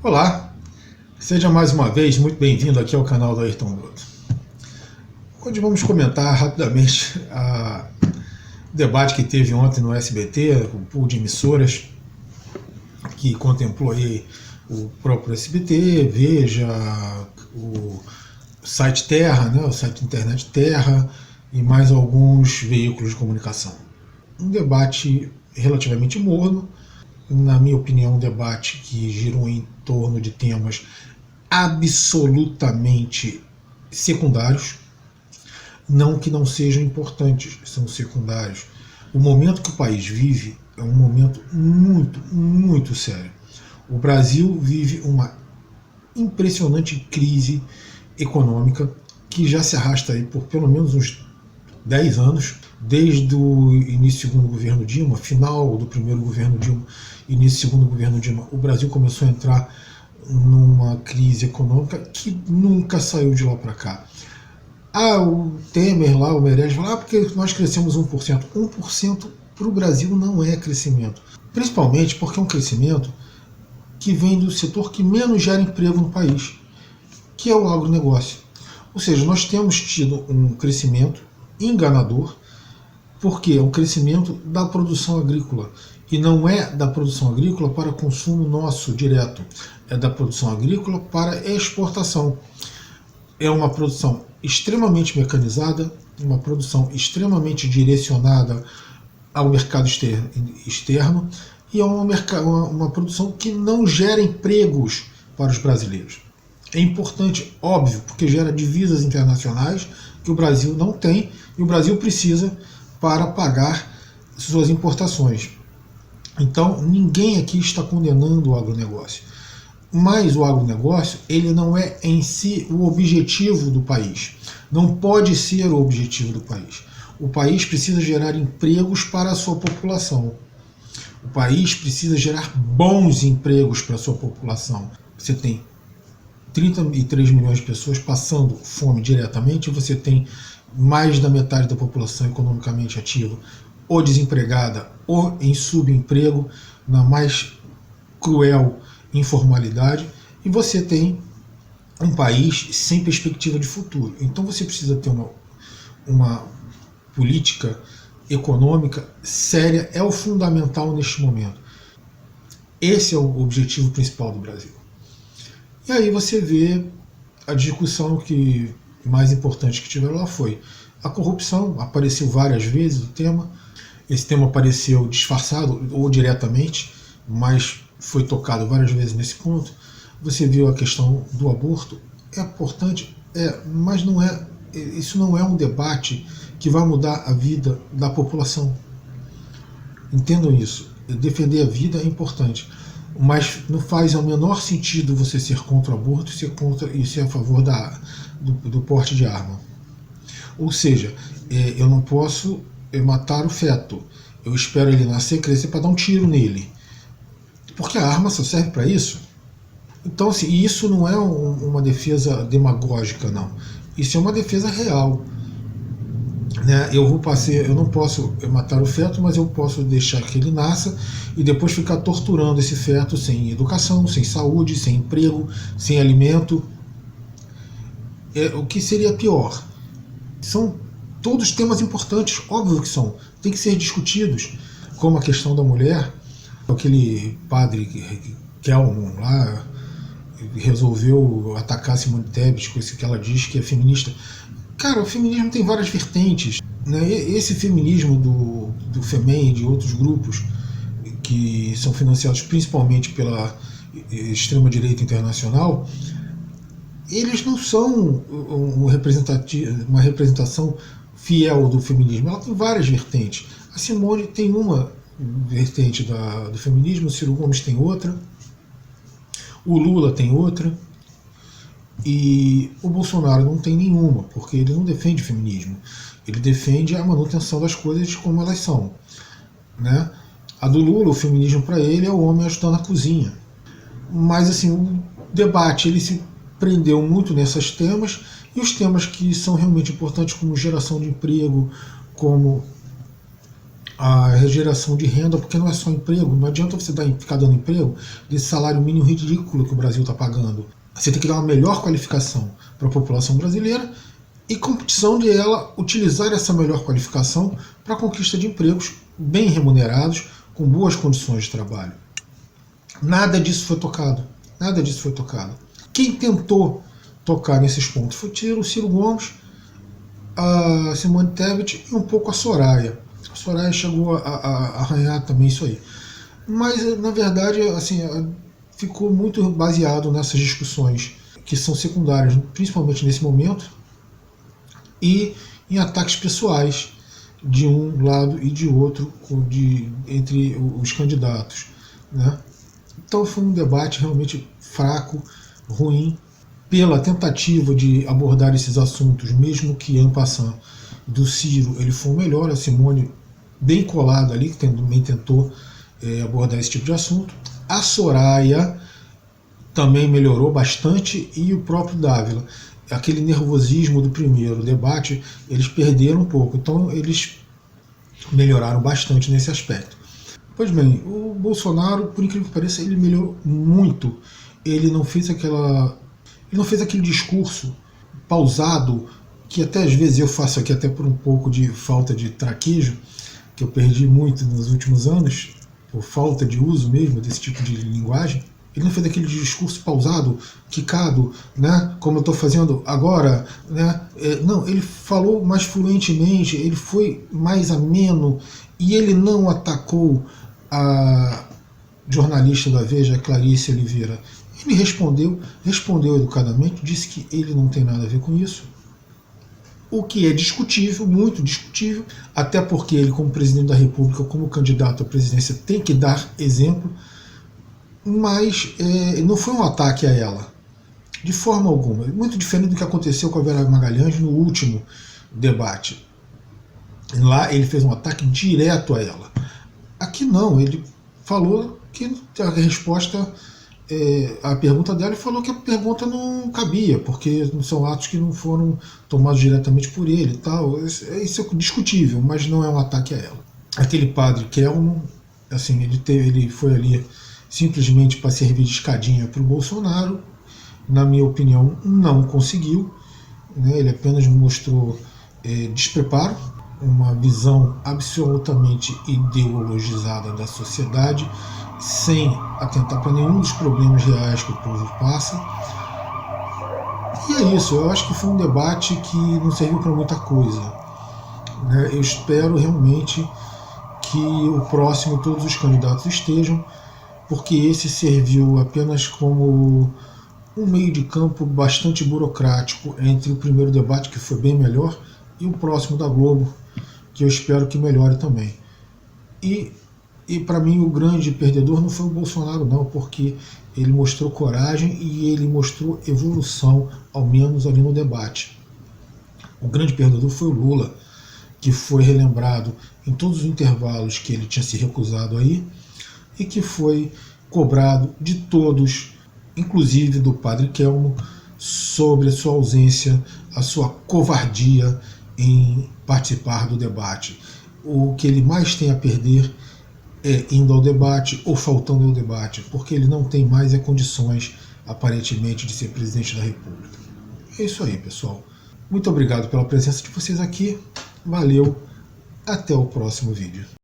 Olá, seja mais uma vez muito bem-vindo aqui ao canal do Ayrton Bruto. Hoje vamos comentar rapidamente o debate que teve ontem no SBT, o pool de emissoras, que contemplou aí o próprio SBT, Veja, o site Terra, né, o site internet Terra e mais alguns veículos de comunicação. Um debate relativamente morno, na minha opinião, um debate que girou em torno de temas absolutamente secundários, não que não sejam importantes, são secundários. O momento que o país vive é um momento muito, muito sério. O Brasil vive uma impressionante crise econômica que já se arrasta aí por pelo menos uns 10 anos, desde o início do segundo governo Dilma, final do primeiro governo Dilma, início do segundo governo Dilma, o Brasil começou a entrar numa crise econômica que nunca saiu de lá para cá. O Temer lá, o Meirelles, fala, porque nós crescemos 1%. 1% para o Brasil não é crescimento. Principalmente porque é um crescimento que vem do setor que menos gera emprego no país, que é o agronegócio. Ou seja, nós temos tido um crescimento enganador, porque é um crescimento da produção agrícola. E não é da produção agrícola para consumo nosso direto, é da produção agrícola para exportação. É uma produção extremamente mecanizada, uma produção extremamente direcionada ao mercado externo e é uma produção que não gera empregos para os brasileiros. É importante, óbvio, porque gera divisas internacionais que o Brasil não tem e o Brasil precisa para pagar suas importações. Então, ninguém aqui está condenando o agronegócio. Mas o agronegócio, ele não é em si o objetivo do país. Não pode ser o objetivo do país. O país precisa gerar empregos para a sua população. O país precisa gerar bons empregos para a sua população. Você tem 33 milhões de pessoas passando fome diretamente, você tem mais da metade da população economicamente ativa ou desempregada ou em subemprego, na mais cruel informalidade, e você tem um país sem perspectiva de futuro. Então você precisa ter uma política econômica séria, é o fundamental neste momento. Esse é o objetivo principal do Brasil. E aí você vê a discussão que mais importante que tiveram lá foi a corrupção. Apareceu várias vezes o tema. Esse tema apareceu disfarçado ou diretamente, mas foi tocado várias vezes nesse ponto. Você viu a questão do aborto. É importante, mas não é. Isso não é um debate que vai mudar a vida da população. Entendam isso. Defender a vida é importante, mas não faz o menor sentido você ser contra o aborto e ser a favor do porte de arma. Ou seja, eu não posso matar o feto. Eu espero ele nascer, crescer para dar um tiro nele. Porque a arma só serve para isso. Então, assim, isso não é uma defesa demagógica, não. Isso é uma defesa real. Né? Eu não posso matar o feto, mas eu posso deixar que ele nasça e depois ficar torturando esse feto sem educação, sem saúde, sem emprego, sem alimento. O que seria pior? São todos temas importantes, óbvio que são, tem que ser discutidos, como a questão da mulher. Aquele padre Kelmon lá resolveu atacar Simone Tebet com isso que ela diz que é feminista. Cara, o feminismo tem várias vertentes. Né? Esse feminismo do FEMEN e de outros grupos que são financiados principalmente pela extrema-direita internacional, eles não são uma representação fiel do feminismo. Ela tem várias vertentes. A Simone tem uma vertente do feminismo, o Ciro Gomes tem outra, o Lula tem outra, e o Bolsonaro não tem nenhuma, porque ele não defende o feminismo. Ele defende a manutenção das coisas como elas são. Né? A do Lula, o feminismo para ele é o homem ajudando na cozinha. Mas assim, o debate ele se prendeu muito nesses temas, e os temas que são realmente importantes, como geração de emprego, como a geração de renda, porque não é só emprego, não adianta você ficar dando emprego desse salário mínimo ridículo que o Brasil está pagando. Você tem que dar uma melhor qualificação para a população brasileira e competição de ela utilizar essa melhor qualificação para a conquista de empregos bem remunerados, com boas condições de trabalho. Nada disso foi tocado. Nada disso foi tocado. Quem tentou tocar nesses pontos foi o Ciro Gomes, a Simone Tebet e um pouco a Soraya. A Soraya chegou a arranhar também isso aí. Mas, na verdade, assim, ficou muito baseado nessas discussões que são secundárias, principalmente nesse momento, e em ataques pessoais de um lado e de outro entre os candidatos, né? Então foi um debate realmente fraco, ruim, pela tentativa de abordar esses assuntos, mesmo que en passant do Ciro ele foi o melhor, a Simone bem colada ali, que também tentou abordar esse tipo de assunto. A Soraya também melhorou bastante e o próprio Dávila. Aquele nervosismo do primeiro debate, eles perderam um pouco, então eles melhoraram bastante nesse aspecto. Pois bem, o Bolsonaro, por incrível que pareça, ele melhorou muito. Ele não fez aquele discurso pausado, que até às vezes eu faço aqui até por um pouco de falta de traquejo, que eu perdi muito nos últimos anos, por falta de uso mesmo desse tipo de linguagem. Ele não fez aquele discurso pausado, quicado, né, como eu estou fazendo agora, né? Não, ele falou mais fluentemente, ele foi mais ameno e ele não atacou a jornalista da Veja, Clarice Oliveira. Ele respondeu educadamente, disse que ele não tem nada a ver com isso, o que é discutível, muito discutível, até porque ele, como presidente da República, como candidato à presidência, tem que dar exemplo, mas não foi um ataque a ela, de forma alguma. Muito diferente do que aconteceu com a Vera Magalhães no último debate. Lá ele fez um ataque direto a ela. Aqui não, ele falou que a resposta a pergunta dela, e falou que a pergunta não cabia, porque são atos que não foram tomados diretamente por ele e tal. Isso é discutível, mas não é um ataque a ela. Aquele padre Kelmo, assim, ele foi ali simplesmente para servir de escadinha para o Bolsonaro. Na minha opinião, não conseguiu, né? Ele apenas mostrou despreparo, uma visão absolutamente ideologizada da sociedade, sem atentar para nenhum dos problemas reais que o povo passa. E é isso, eu acho que foi um debate que não serviu para muita coisa, né? Eu espero realmente que o próximo todos os candidatos estejam, porque esse serviu apenas como um meio de campo bastante burocrático entre o primeiro debate, que foi bem melhor, e o próximo da Globo, que eu espero que melhore também. E para mim o grande perdedor não foi o Bolsonaro não, porque ele mostrou coragem e ele mostrou evolução, ao menos ali no debate. O grande perdedor foi o Lula, que foi relembrado em todos os intervalos que ele tinha se recusado aí, e que foi cobrado de todos, inclusive do padre Kelmo, sobre a sua ausência, a sua covardia em participar do debate. O que ele mais tem a perder é indo ao debate ou faltando ao debate, porque ele não tem mais condições, aparentemente, de ser presidente da República. É isso aí, pessoal. Muito obrigado pela presença de vocês aqui. Valeu. Até o próximo vídeo.